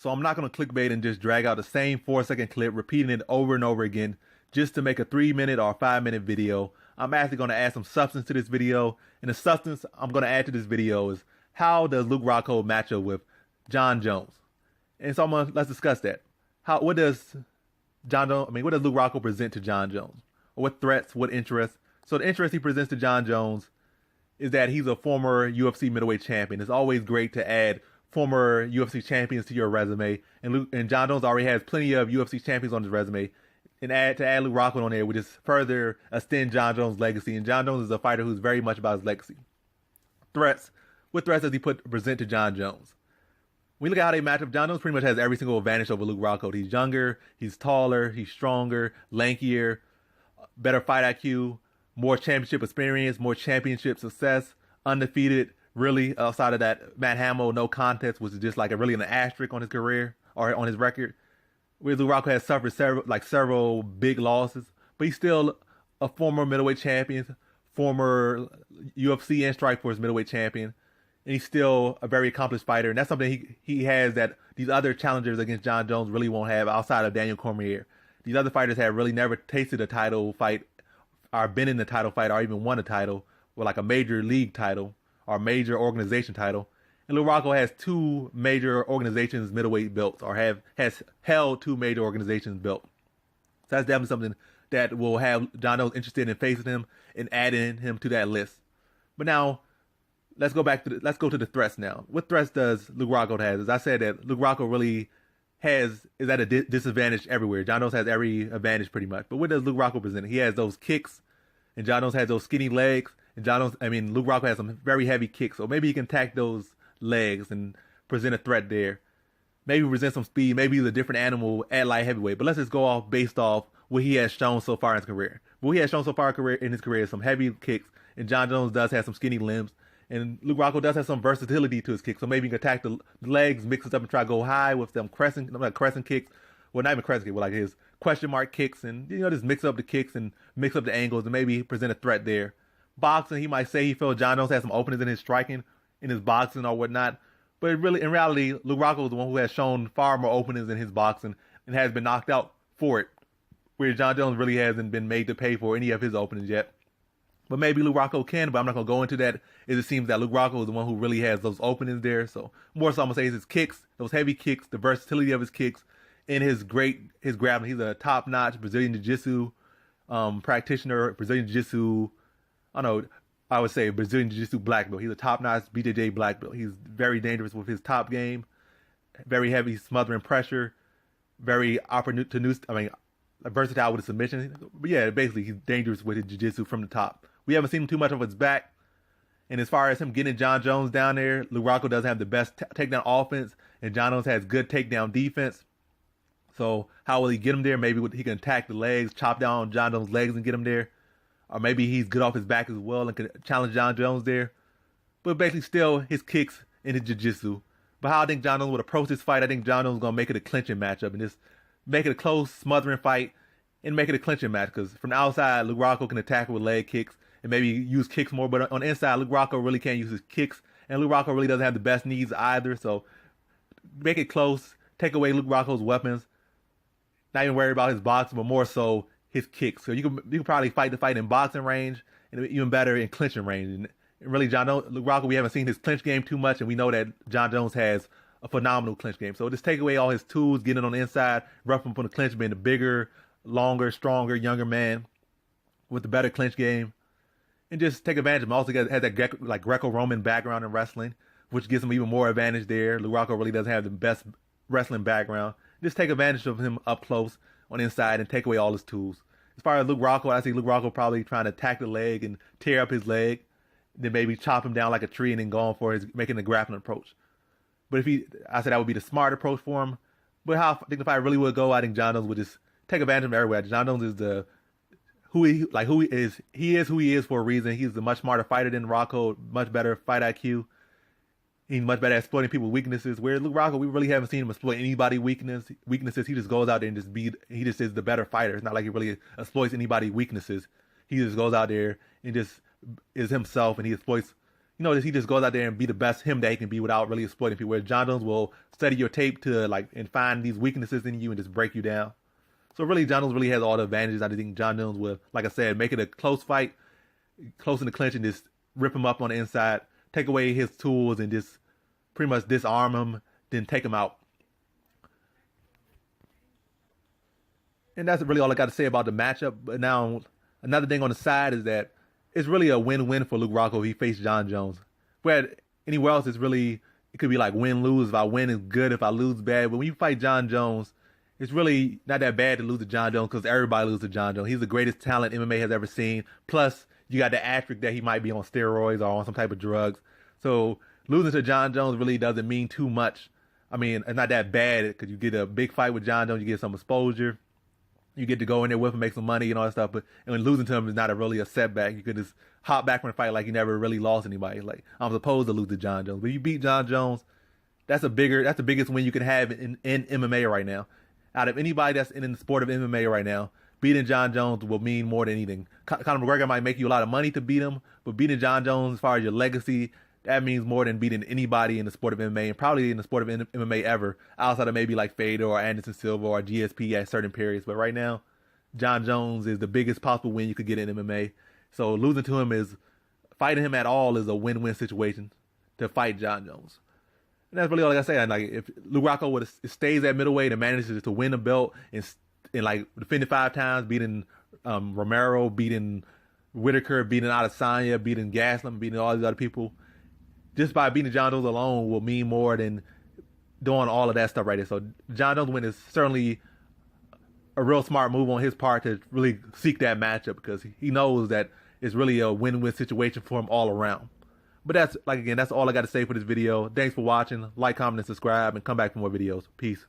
So I'm not going to clickbait and just drag out the same 4-second clip, repeating it over and over again just to make a 3-minute or 5-minute video. I'm actually going to add some substance to this video. And the substance I'm going to add to this video is how does Luke Rockhold match up with Jon Jones? And so let's discuss that. What does what does Luke Rockhold present to Jon Jones? Or what threats, what interests? So the interest he presents to Jon Jones is that he's a former UFC middleweight champion. It's always great to add former UFC champions to your resume. And Jon Jones already has plenty of UFC champions on his resume. And to add Luke Rockhold on there would just further extend Jon Jones' legacy. And Jon Jones is a fighter who's very much about his legacy. Threats. What threats does he present to Jon Jones? When we look at how they match up, Jon Jones pretty much has every single advantage over Luke Rockhold. He's younger, he's taller, he's stronger, lankier, better fight IQ, more championship experience, more championship success, undefeated, really, outside of that Matt Hamill no contest, which is just like an asterisk on his career or on his record. Whereas Luke Rockhold has suffered several big losses, but he's still a former middleweight champion, former UFC and Strikeforce middleweight champion, and he's still a very accomplished fighter. And that's something he has that these other challengers against Jon Jones really won't have outside of Daniel Cormier. These other fighters have really never tasted a title fight or been in the title fight or even won a title or like a major league title or a major organization title. And Luke Rockhold has 2 major organizations middleweight belts or has held 2 major organizations belts. So that's definitely something that will have Jon Jones interested in facing him and adding him to that list. But now let's go to the threats now. What threats does Luke Rockhold have? As I said, that Luke Rockhold really is at a disadvantage everywhere. Jon Jones has every advantage pretty much. But what does Luke Rockhold present? He has those kicks, and Jon Jones has those skinny legs. And Luke Rockhold has some very heavy kicks, so maybe he can attack those legs and present a threat there. Maybe present some speed. Maybe he's a different animal at light heavyweight. But let's just go off based off what he has shown so far in his career. What he has shown so far in his career is some heavy kicks, and Jon Jones does have some skinny limbs. And Luke Rockhold does have some versatility to his kicks, so maybe he can attack the legs, mix it up, and try to go high with some crescent kicks. Well, not even crescent kicks, but like his question mark kicks, and just mix up the kicks and mix up the angles, and maybe present a threat there. Boxing, he might say he felt Jon Jones has some openings in his striking, in his boxing or whatnot, but really, in reality, Luke Rockhold is the one who has shown far more openings in his boxing and has been knocked out for it, where Jon Jones really hasn't been made to pay for any of his openings yet. But maybe Luke Rockhold can, but I'm not going to go into that. It seems that Luke Rockhold is the one who really has those openings there. So more so I'm going to say is his kicks, those heavy kicks, the versatility of his kicks, and his grappling. He's a top-notch Brazilian Jiu-Jitsu practitioner, Brazilian Jiu-Jitsu, I would say Brazilian Jiu-Jitsu black belt. He's a top-notch BJJ black belt. He's very dangerous with his top game, very heavy smothering pressure, very versatile with his submission. But yeah, basically he's dangerous with his jiu-jitsu from the top. We haven't seen too much of his back. And as far as him getting Jon Jones down there, Luke Rockhold doesn't have the best takedown offense, and Jon Jones has good takedown defense. So how will he get him there? Maybe he can attack the legs, chop down Jon Jones' legs and get him there. Or maybe he's good off his back as well and can challenge Jon Jones there. But basically still his kicks and his jiu-jitsu. But how I think Jon Jones would approach this fight, I think Jon Jones is going to make it a clinching matchup and just make it a close, smothering fight and make it a clinching match. Because from the outside, Luke Rockhold can attack with leg kicks and maybe use kicks more. But on the inside, Luke Rockhold really can't use his kicks. And Luke Rockhold really doesn't have the best knees either. So make it close. Take away Luke Rockhold's weapons. Not even worry about his boxing, but more so his kicks. So you can probably fight the fight in boxing range and even better in clinching range. And really, Luke Rockhold, we haven't seen his clinch game too much, and we know that Jon Jones has a phenomenal clinch game. So just take away all his tools, getting on the inside, rough him from the clinch, being the bigger, longer, stronger, younger man with the better clinch game, and just take advantage of him. Also has that Greco-Roman background in wrestling, which gives him even more advantage there. Luke Rockhold really doesn't have the best wrestling background. Just take advantage of him up close on the inside and take away all his tools. As far as Luke Rockhold, I see Luke Rockhold probably trying to attack the leg and tear up his leg, then maybe chop him down like a tree and then going for making a grappling approach. But I said that would be the smart approach for him. But how I think the fight really would go, I think Jon Jones would just take advantage of him everywhere. Jon Jones is who he is. He is who he is for a reason. He's a much smarter fighter than Rockhold, much better fight IQ. He's much better at exploiting people's weaknesses. Whereas Luke Rockhold, we really haven't seen him exploit anybody's weaknesses. He just goes out there and he just is the better fighter. It's not like he really exploits anybody's weaknesses. He just goes out there and just is himself, and he exploits, he just goes out there and be the best him that he can be without really exploiting people. Where John Jones will study your tape to and find these weaknesses in you and just break you down. So really, John Jones really has all the advantages. I think John Jones will, like I said, make it a close fight, close in the clinch, and just rip him up on the inside, take away his tools, and just pretty much disarm him, then take him out. And that's really all I got to say about the matchup. But now, another thing on the side is that it's really a win-win for Luke Rockhold if he faced John Jones. Where anywhere else, it could be like win-lose. If I win, it's good. If I lose, bad. But when you fight John Jones, it's really not that bad to lose to John Jones because everybody loses to John Jones. He's the greatest talent MMA has ever seen. Plus, you got the asterisk that he might be on steroids or on some type of drugs. So losing to John Jones really doesn't mean too much. I mean, it's not that bad because you get a big fight with John Jones, you get some exposure. You get to go in there with him, make some money and all that stuff. But when losing to him is not really a setback. You could just hop back from the fight like you never really lost anybody. Like, I'm supposed to lose to John Jones. But you beat John Jones, that's the biggest win you can have in MMA right now. Out of anybody that's in the sport of MMA right now, beating John Jones will mean more than anything. Conor McGregor might make you a lot of money to beat him, but beating John Jones, as far as your legacy, that means more than beating anybody in the sport of MMA, and probably in the sport of MMA ever, outside of maybe like Fedor or Anderson Silva or GSP at certain periods. But right now, John Jones is the biggest possible win you could get in MMA. So losing to him fighting him at all is a win-win situation to fight John Jones. And that's really all I gotta say. And like, if Luke Rockhold stays at middleweight and manages to win the belt and like defend it 5 times, beating Romero, beating Whitaker, beating Adesanya, beating Gaslam, beating all these other people, just by beating John Jones alone will mean more than doing all of that stuff right there. So John Jones' win is certainly a real smart move on his part to really seek that matchup because he knows that it's really a win-win situation for him all around. But that's all I got to say for this video. Thanks for watching. Like, comment, and subscribe, and come back for more videos. Peace.